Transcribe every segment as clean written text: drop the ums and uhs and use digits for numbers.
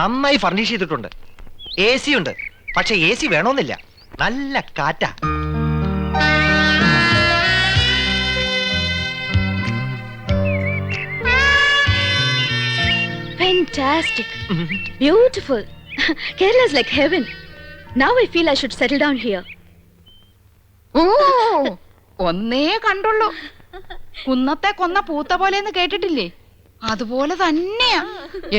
നന്നായി ഫർണിഷ് ചെയ്തിട്ടുണ്ട്. AC ഉണ്ട്, പക്ഷെ AC വേണമെന്നില്ല. നല്ല കാറ്റാ. Fantastic. Beautiful. Kerala is like heaven. Now I feel I should settle down here. ഒന്നേ കണ്ടുള്ളൂ. കുന്നത്തെ കൊന്ന പൂത്ത പോലെന്ന് കേട്ടിട്ടില്ലേ? അതുപോലെ തന്നെയാ.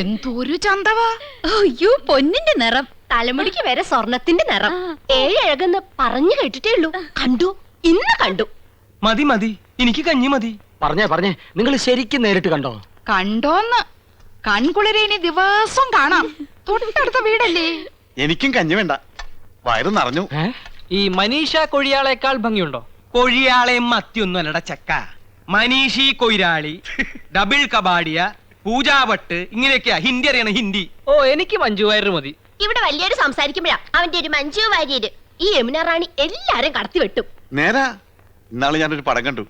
എന്തൊരു ചന്തവാ. അയ്യോ, പൊന്നിന്റെ നിറം, തലമുടിക്ക് വരെ സ്വർണത്തിന്റെ നിറം. ഏഴഴകെന്ന് പറഞ്ഞു കേട്ടിട്ടേ ഉള്ളൂ. കണ്ടു, ഇന്ന് കണ്ടു. മതി മതി, എനിക്ക് കഞ്ഞി മതി. പറഞ്ഞേ നിങ്ങൾ ശരിക്കും നേരിട്ട് കണ്ടോ? കണ്ടോന്ന് കൺകുളിരെ ഇനി ദിവസം കാണാം. തൊട്ടടുത്ത വീടല്ലേ. എനിക്കും കഞ്ഞി വേണ്ട, വയറ് നിറഞ്ഞു. ഈ മനീഷ കൊഴിയാളേക്കാൾ ഭംഗിയുണ്ടോ? കൊഴിയാളെയും മത്തിയൊന്നും അല്ലട ചക്ക. മനീഷി കൊയിരാളി, ഡബിൾ കബാഡിയ, പൂജാവട്ട്, ഇങ്ങനെയൊക്കെയാ ഹിന്ദി അറിയണം, ഹിന്ദി. ഓ, എനിക്ക് മഞ്ജു വാര്യർ മതി. ഇവിടെ വലിയൊരു സംസാരിക്കുമ്പോഴാ അവന്റെ ഒരു മഞ്ജു വാര്യര്. ഈ യമുന റാണി എല്ലാരും കടത്തി വെട്ടും. നേരാ, ഇന്നാള് ഞാനൊരു പടം കണ്ടു.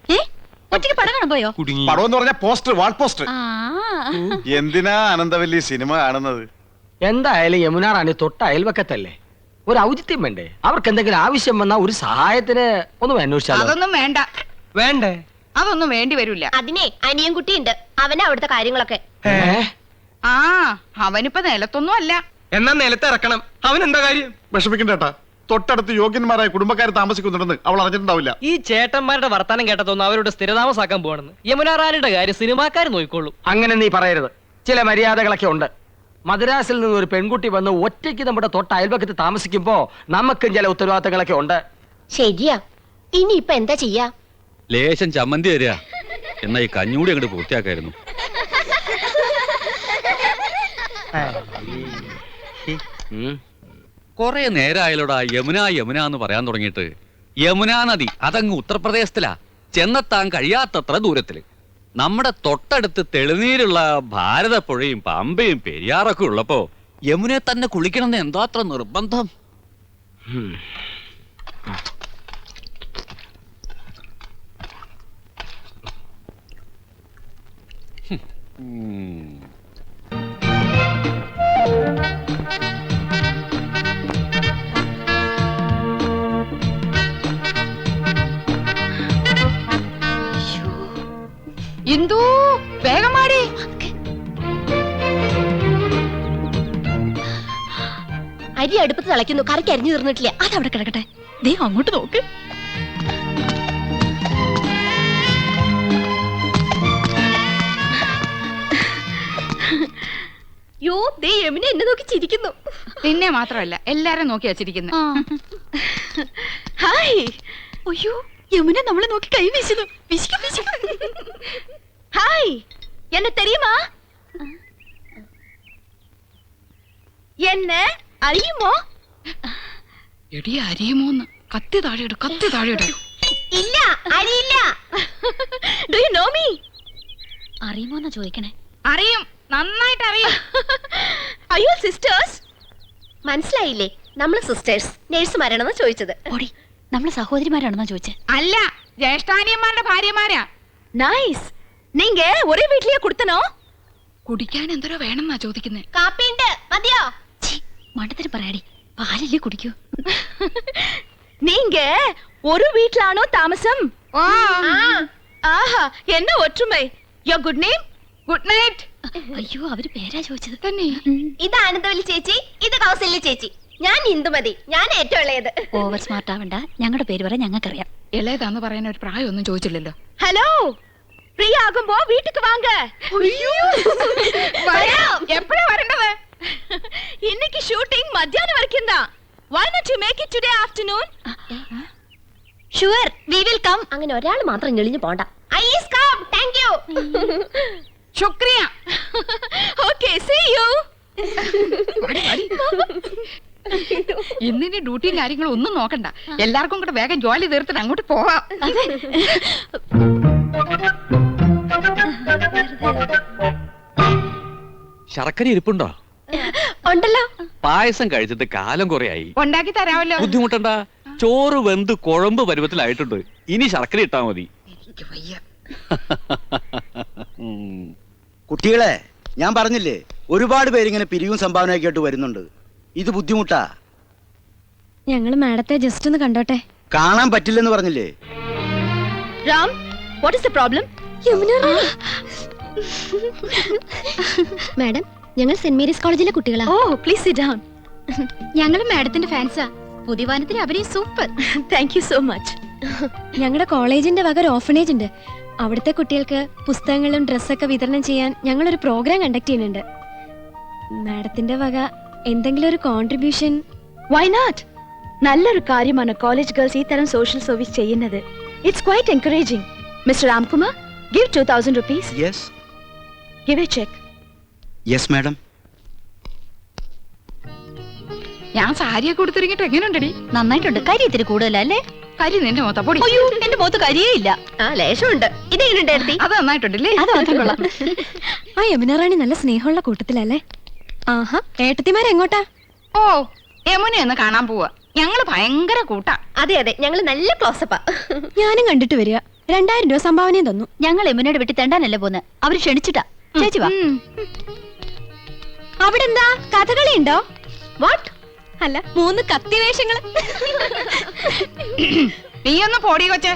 ഒറ്റയ്ക്ക് പടം കാണാൻ പോയോ? പടം എന്ന് പറഞ്ഞ പോസ്റ്റർ, വാൾ പോസ്റ്റർ. എന്തിനാ ആനന്ദവല്ലി സിനിമ കാണുന്നത്? എന്തായാലും യമുന റാണി തൊട്ട അയൽവക്കത്തല്ലേ, ഒരു ഔചിത്യം വേണ്ടേ? അവർക്ക് എന്തെങ്കിലും ആവശ്യം വന്നാ ഒരു സഹായത്തിന് ഒന്ന് അന്വേഷിച്ചാലോ? അതൊന്നും വേണ്ട. വേണ്ടേ? അതൊന്നും വേണ്ടി വരില്ല. അതിനെ അനിയൻ കുട്ടിയുണ്ട്, അവനാ അവിടുത്തെ കാര്യങ്ങളൊക്കെ. ആ, അവനിപ്പോ നിലത്തൊന്നും അല്ല. എന്നാ നിലത്ത് ഇറക്കണം. അവൻ എന്താ കാര്യം? വിഷമിക്കണ്ടേട്ടാ, തൊട്ടടുത്ത് യോഗ്യന്മാരായ കുടുംബക്കാർ താമസിക്കുന്നുണ്ടെന്ന് അവൾ അറിഞ്ഞിട്ടുണ്ടാവില്ല. ഈ ചേട്ടന്മാരുടെ വർത്താനം കേട്ടതൊന്നും അവരോട് സ്ഥിരതാമസാക്കാൻ പോകണമെന്ന്. യമുന റാണിയുടെ കാര്യം സിനിമാക്കാർ നോക്കിക്കോളൂ. അങ്ങനെ നീ പറയരുത്. ചില മര്യാദകളൊക്കെ ഉണ്ട്. മദ്രാസിൽ നിന്ന് ഒരു പെൺകുട്ടി വന്ന് ഒറ്റയ്ക്ക് നമ്മുടെ തൊട്ട അയൽവക്കത്ത് താമസിക്കുമ്പോ നമുക്കും ചില ഉത്തരവാദിത്തങ്ങളൊക്കെ ഉണ്ട്. ശരിയാ, ഇനിയിപ്പൊ എന്താ ചെയ്യാ? ലേശം ചമ്മന്തി തരിക, എന്നാ ഈ കഞ്ഞൂടി അങ്ങോട്ട് പൂർത്തിയാക്കായിരുന്നു. കൊറേ നേരമായാലോടാ യമുന യമുന എന്ന് പറയാൻ തുടങ്ങിയിട്ട്. യമുനാ നദി അതങ്ങ് ഉത്തർപ്രദേശത്തിലാ, ചെന്നെത്താൻ കഴിയാത്തത്ര ദൂരത്തില്. നമ്മുടെ തൊട്ടടുത്ത് തെളിനീരുള്ള ഭാരതപ്പുഴയും പമ്പയും പെരിയാറൊക്കെ ഉള്ളപ്പോ യമുനെ തന്നെ കുളിക്കണമെന്ന് എന്താ അത്ര നിർബന്ധം? ഇന്ദു, വേഗം മാടി. അരി അടുപ്പത്ത് തിളയ്ക്കുന്നു, കറിക്ക് അരിഞ്ഞു തീർന്നിട്ടില്ല. അതവിടെ കിടക്കട്ടെ. ദേ അങ്ങോട്ട് നോക്ക്. യോ, ദേ യമുന എന്നെ നോക്കി ചിരിക്കുന്നു. നിന്നെ മാത്രമല്ല എല്ലാരും നോക്കി വച്ചിരിക്കുന്നു. ഹായ്. അയ്യോ, യമുന നമ്മളെ നോക്കി കൈ വീശുന്നു. ഹായ്, എന്നെ തെരിയുമാ? എന്നെ അറിയുമോ? എടി അറിയുമോന്ന്? കത്തി താഴെയിട്, കത്തി താഴെയിട്. ഇല്ല, അറിയില്ല. Do you know me? അറിയുമോന്നാ ചോദിക്കണേ. അറിയും, നന്നായിട്ട് അറിയും. അയ്യോ സിസ്റ്റേഴ്സ്, മനസ്സിലായില്ലേ? നമ്മള് സിസ്റ്റേഴ്സ്, നേഴ്സുമാരാണെന്നാ ചോദിച്ചത്. ഓടി, നമ്മള് സഹോദരിമാരാണെന്നാ ചോദിച്ചത്. അല്ല, ജ്യേഷ്ഠാനിയന്മാരുടെ ഭാര്യമാരാ. നൈസ്. നീങ്ക ഒരേ വീട്ടിലേ കൊടുത്തനോ? കുടിക്കാൻ എന്തോരോ വേണമെന്നാ ചോദിക്കുന്നേ. കാപ്പിണ്ട്, മതിയോ? മണ്ടത്തിന് പറയാടി, പാലല്ലേ കുടിക്കൂ. നീങ്ക ഒരു വീട്ടിലാണോ താമസം? ആഹാ, എന്നെ ഒറ്റുമൈ. Your good name? Good night. അയ്യോ, അവര് പേരാ ചോദിച്ചത് തന്നെ. ഇത് ആനന്ദവല്ലി ചേച്ചി, ഇത് കൗസല്യ ചേച്ചി. ഞാൻ ഇന്ദുമതി, ഞാൻ ഏറ്റവും ഇളയത്. ഓവർ സ്മാർട്ട് ആവണ്ട, ഞങ്ങളുടെ പേര് പറയാൻ ഞങ്ങൾക്കറിയാം. ഇളയതാന്ന് പറയാൻ ഒരു പ്രായമൊന്നും ചോദിച്ചില്ലല്ലോ. ഹലോ, ഫ്രീ ആകുമ്പോ വീട്ടിക്ക് വാങ്ക. എപ്പോഴാ വരേണ്ടത്? இன்னைக்கு ஷூட்டிங் மத்தியானம் வரைக்கும் தான். Why not you make it today afternoon? Sure, we will come. അങ്ങനെ ഒരാൾ മാത്രം ഞെളിഞ്ഞു പോണ്ട. I is come. Thank you. ശുക്രിയ. Okay, see you. ഇന്നിന്റെ ഡ്യൂട്ടിയും കാര്യങ്ങളും ഒന്നും നോക്കണ്ട. എല്ലാവർക്കും കൂടെ വേഗം ജോലി തീർത്തിട്ട് അങ്ങോട്ട് പോവാം. ശർക്കര ഇരിപ്പുണ്ടോ? ഉണ്ടല്ലോ. പായസം കഴിച്ചിട്ട് കാലം കുറയായി. ഉണ്ടാക്കി തരാമല്ലോ. ബുദ്ധിമുട്ടണ്ട, ചോറ് വെന്ത് കുഴമ്പ് പരുവത്തിലായിട്ടുണ്ട്. ഇനി ശർക്കര ഇട്ടാ മതി. എനിക്ക് വയ്യ. കുട്ടികളെ, ഞാൻ പറഞ്ഞില്ലേ ഒരുപാട് പേരിങ്ങനെ പിരിവും സംഭാവനയൊക്കെ ആയിട്ട് വരുന്നുണ്ട്. ഇത് ബുദ്ധിമുട്ടാ. ഞങ്ങൾ മാഡത്തെ ജസ്റ്റ് ഒന്ന് കണ്ടോട്ടെ. കാണാൻ പറ്റില്ലെന്ന് പറഞ്ഞില്ലേ? Ram, what is the problem? Madam, ഞങ്ങൾ സെന്റ് മേരീസ് കോളേജിലെ കുട്ടികളാ. ഓ, പ്ലീസ് സിറ്റ് ഡൗൺ. ഞങ്ങൾ മാഡത്തിന്റെ ഫാൻസാ. പുതിയ വാനത്തിന് അഭിനയം super. Thank you so much. ഞങ്ങളുടെ കോളേജിന്റെ വക ഒരു ഓർഫനേജ് ഉണ്ട്. അവിടുത്തെ കുട്ടികൾക്ക് പുസ്തകങ്ങളും ഡ്രസ്സൊക്കെ വിതരണം ചെയ്യാൻ ഞങ്ങളൊരു പ്രോഗ്രാം കണ്ടക്ട് ചെയ്യുന്നുണ്ട്. മാഡത്തിന്റെ വക എന്തെങ്കിലും ഒരു കോൺട്രിബ്യൂഷൻ. Why not? നല്ലൊരു കാര്യമാണ് കോളേജ് ഗേൾസ് ഈ തരം സോഷ്യൽ സർവീസ് ചെയ്യുന്നത്. It's quite encouraging. Mister Ramkumar, give 2000 rupees. Yes. Give a check. Yes, madam. ഞാൻ സാരിയൊക്കെ കൊടുത്തിറങ്ങിട്ട് എങ്ങനെയുണ്ടടി? നന്നായിട്ടുണ്ട്. കരി ഇത്തിരി കൂടുതലല്ലേ? കരി നിന്റെ മൊത്തം പൊടി. അയ്യോ, എന്റെ മുഖത്ത് കരിയേ ഇല്ല. ആ, ലേശമുണ്ട്. ഇതെങ്ങനെയുണ്ടായിരുന്നു? അത് നന്നായിട്ടുണ്ടല്ലേ? അത് മാത്രം കൊള്ളാം. ആ യമുന റാണി നല്ല സ്നേഹമുള്ള കൂട്ടത്തിലല്ലേ? ആഹാ, ഏട്ടത്തിമാരെങ്ങോട്ടാ? ഓ, യമുനയൊന്ന് കാണാൻ പോവാ. ഞങ്ങള് ഭയങ്കര കൂട്ടാ. അതെ അതെ, ഞങ്ങൾ നല്ല ക്ലോസപ്പാ. ഞാനും കണ്ടിട്ട് വരിക. 2000 രൂപ സംഭാവനയും തന്നു. ഞങ്ങൾ യമുനയുടെ വീട്ടിൽ തെണ്ടാനല്ലേ പോന്ന്. അവര് ക്ഷണിച്ചിട്ടാ. ചേച്ചി വാ. അവിടെ എന്താ കഥകളി ഉണ്ടോ? വാട്ട്? അല്ല, 3 കത്തിവേഷങ്ങള്. നീ ഒന്ന് പോടി കൊച്ചേ.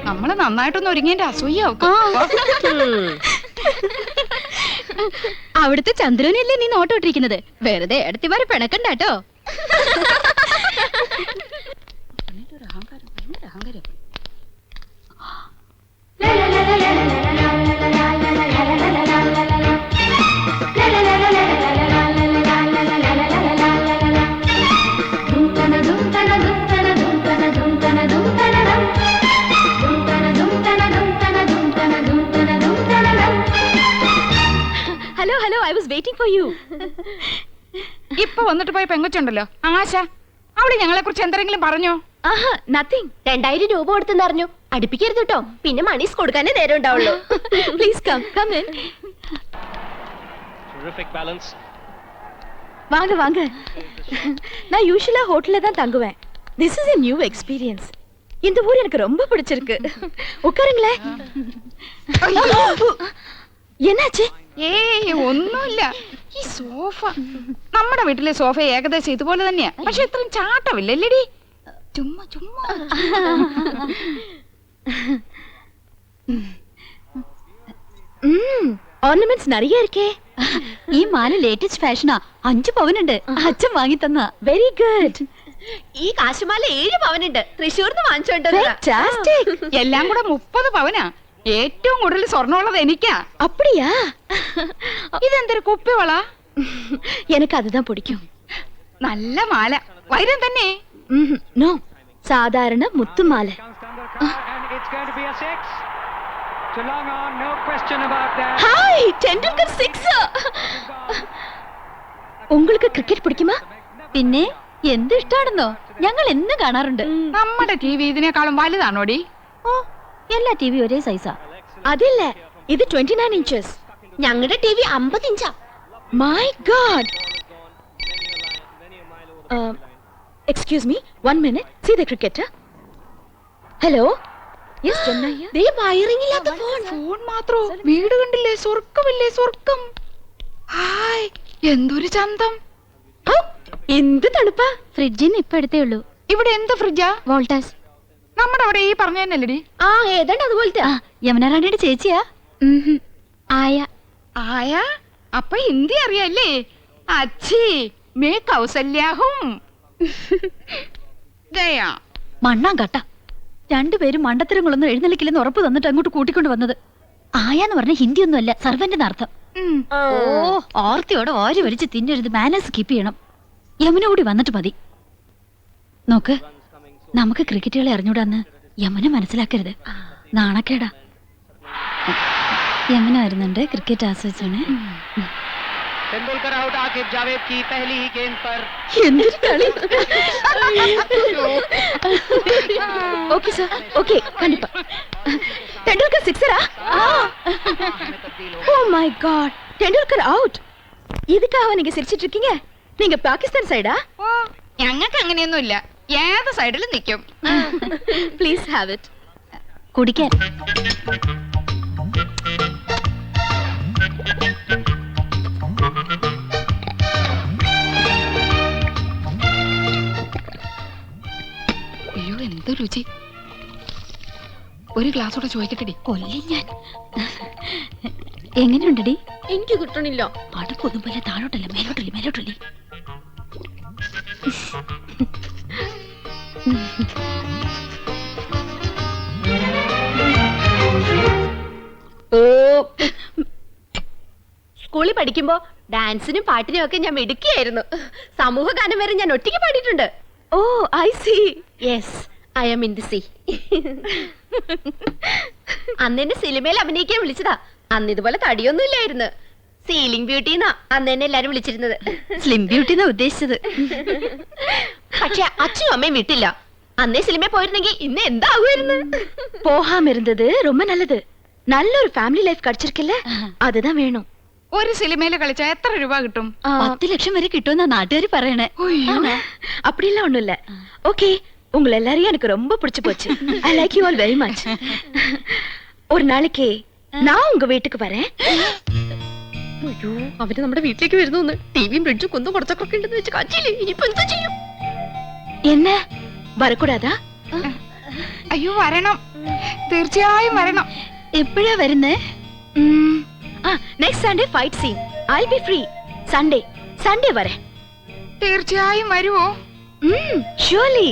നമ്മള് നന്നായിട്ടൊന്ന് ഒരുങ്ങിന്റെ അസൂയാവും. അവിടുത്തെ ചന്ദ്രനല്ലേ നീ നോട്ടോട്ടിരിക്കുന്നത്? വെറുതെ എടുത്തിമാരെ പിണക്കണ്ടാട്ടോ. Hello, hello, I was waiting for you. ഇപ്പൊ വന്നിട്ട് പോയ പെങ്കൊച്ചുണ്ടല്ലോ ആശ, അവള് ഞങ്ങളെ കുറിച്ച് എന്തെങ്കിലും പറഞ്ഞോ? ആഹാ, nothing. 2000 രൂപ കൊടുത്തെന്ന് അറിഞ്ഞു. അടുപ്പിക്കരുത് കേട്ടോ, പിന്നെ മണീസ് കൊടുക്കാനേ നേരം ഉണ്ടാവുള്ളൂ. Please come in. வாங்க வாங்க. நான் யூஷுவலா ஹோட்டல்ல தான் தங்குவேன். This is a new experience. இந்த ஊர் எனக்கு ரொம்ப பிடிச்சிருக்கு. உட்காருங்களேன். என்னாச்சு? ഏയ് ഒന്നുമില്ല. ഈ സോഫ, നമ്മുടെ വീട്ടിലെ സോഫ ഏകദേശം ഇതുപോലെ തന്നെയാ, പക്ഷെ ഇത്രയും ചാട്ടമില്ലല്ലേടി. ചുമ്മാ ചുമ്മാ. ഓർണമെന്റ്സ് நிறைய இருக்கே. ഈ മാല ലേറ്റസ്റ്റ് ഫാഷനാ. 5 പവനുണ്ട്. അച്ഛൻ വാങ്ങി തന്ന. Very good. ഈ കാശുമാല 7 പവനുണ്ട്. തൃശ്ശൂർന്ന് വാങ്ങിച്ചോണ്ട് Fantastic. എല്ലാം കൂടെ 30 പവനാ. ഏറ്റവും കൂടുതൽ സ്വർണ്ണമുള്ളത് എനിക്കാ. அப்படியா? ഇതെന്തൊരു കുപ്പിവള? எனக்கு அதுதான் பிடிக்கும். നല്ല മാല, വൈരം തന്നെ. நோ, சாதாரண முத்து மாலை. ஹாய், டெண்டுல்கர் 6. உங்களுக்கு கிரிக்கெட் பிடிக்குமா? പിന്നെ എന്ത് ഇഷ്ടാണെന്നോ? ഞങ്ങൾ എന്നും കാണാറുണ്ട്. നമ്മുടെ ടി വി ഇതിനേക്കാളും വലുതാണോടി? ഓ, എല്ലാ ടിവി ഒരേ സൈസാ. അതില്ല, ഇത് 29 inches. ഞങ്ങളുടെ TV 50 ഇഞ്ചാ. My God. Excuse me, 1 minute. See the cricketer. Hello. Yes, Janna here. They wiring ഇല്ലാത്ത ഫോൺ. ഫോൺ മാത്രോ? വീട് കണ്ടില്ലേ? സ്വർഗമില്ലേ? സ്വർഗം. ഹായ്, എന്തൊരു ചന്തം. എന്ത് തണുപ്പാ. ഫ്രിഡ്ജിന്ന് ഇപ്പൊ എടുത്തേ ഉള്ളൂ. ഇവിടെ എന്ത് ഫ്രിഡ്ജാ? വോൾട്ടാസ്. നമ്മുടെ അവിടെ ഈ പറഞ്ഞ തന്നെയല്ലേടി? ആ, ഏതാണ്ട് അതുപോലത്തെ. യമുന റാണിയുടെ ചേച്ചിയാ. ആയ. ആയ, അപ്പൊ ഹിന്ദി അറിയാല്ലേ? അച്ഛി മേ കൗസല്യാഹും. ദയാ മണ്ണാൻ കട്ട. 2 പേരും മണ്ടത്തരങ്ങളൊന്നും എഴുന്നള്ളിക്കില്ലെന്ന് ഉറപ്പ് തന്നിട്ട് അങ്ങോട്ട് കൂട്ടിക്കൊണ്ട് വന്നത്. ആയാന്ന് പറഞ്ഞ ഹിന്ദി ഒന്നുമല്ല, സർവന്റ് അർത്ഥം. ഓ, ഓർത്തിയോടെ ഓരി വലിച്ച് തിന്നരുത്. മാനേഴ്സ് കീപ്പ് ചെയ്യണം. യമുന കൂടി വന്നിട്ട് മതി. നോക്ക്, നമുക്ക് ക്രിക്കറ്റുകളെ അറിഞ്ഞൂടാന്ന് യമുന മനസ്സിലാക്കരുത്. നാണക്കേടാ. യമുന വരുന്നുണ്ട്, ക്രിക്കറ്റ് ആസ്വദിച്ചാണ്. എന്തൊരു കളി. ஓகே சார், ஓகே, கண்டிப்பா. டெண்டுல்கர் 6-ஆ? Oh my god, Tendulkar out. இதுக்காக நீங்க சிரிச்சிட்டு இருக்கீங்க? நீங்க பாகிஸ்தான் சைடா? ഓ, ഞങ്ങൾക്ക് അങ്ങനെയൊന്നുമില്ല. ഏത് സൈഡിലും നിൽക്കും. Please have it. കുടിക്കാൻ. എന്ത് രുചി. ഒരു ഗ്ലാസ് കൂടെ ചോദിക്കട്ടെടി. കൊല്ലി ഞാൻ. എങ്ങനെയുണ്ടടി? എനിക്ക് കിട്ടണില്ല. അടുപ്പൊന്നും പോലെ താഴോട്ടല്ല, മേലോട്ടല്ലേ, മേലോട്ടല്ലേ. സ്കൂളിൽ പഠിക്കുമ്പോ ഡാൻസിനും പാട്ടിനും ഒക്കെ ഞാൻ മിടുക്കിയായിരുന്നു. സമൂഹ ഗാനം വരെ ഞാൻ ഒറ്റയ്ക്ക് പാടിയിട്ടുണ്ട്. Oh I see. Yes, I am in the sea. അന്ന് എന്നെ സിനിമയിൽ അഭിനയിക്കാൻ വിളിച്ചതാ. അന്ന് ഇതുപോലെ തടിയൊന്നും ഇല്ലായിരുന്നു. സീലിംഗ് ബ്യൂട്ടി എന്നാ അന്ന് എന്നെ എല്ലാരും വിളിച്ചിരുന്നത്. സ്ലിം ബ്യൂട്ടി എന്നാ ഉദ്ദേശിച്ചത്. പക്ഷെ അച്ഛനും അമ്മയും വിട്ടില്ല. അന്നേ സിനിമയിൽ പോയിരുന്നെങ്കിൽ ഇന്ന് എന്താകുമായിരുന്നു. போகாம இருந்தது ரொம்ப நல்லது. நல்ல ஒரு ஃபேமிலி லைஃப் கிடைச்சிருக்குல்ல, அதுதான் வேணும். ഒരു സിനിമയില് കളിച്ചാ എത്ര രൂപ കിട്ടും? 10 ലക്ഷം വരെ കിട്ടുമെന്നാ നാട്ടുകാര് പറയണേ. அப்படிலாம் ஒண்ணும் இல்ல. ஓகே, உங்களை எல்லாரையும் எனக்கு ரொம்ப பிடிச்சு போச்சு. I like you all very much. ஒரு நாளைக்கு நான் உங்க வீட்டுக்கு வரேன். അയ്യോ, അവര് നമ്മുടെ വീട്ടിലേക്ക് വരുന്നു. ടിവിയും ഫ്രിഡ്ജും കുന്നും കുറച്ചൊക്കെ ഉണ്ടെന്ന് വെച്ച് കാച്ചില്ലേ. ഇനിയിപ്പോ എന്താ ചെയ്യും? என்ன வரக்கூடாதா? അയ്യോ വരണം, തീർച്ചയായും വരണം. എപ്പോഴാ വരുന്നേ? Next Sunday fight scene. I be free. Sunday വരെ. തീർച്ചയായും വരുവോ? ഷുവർലി.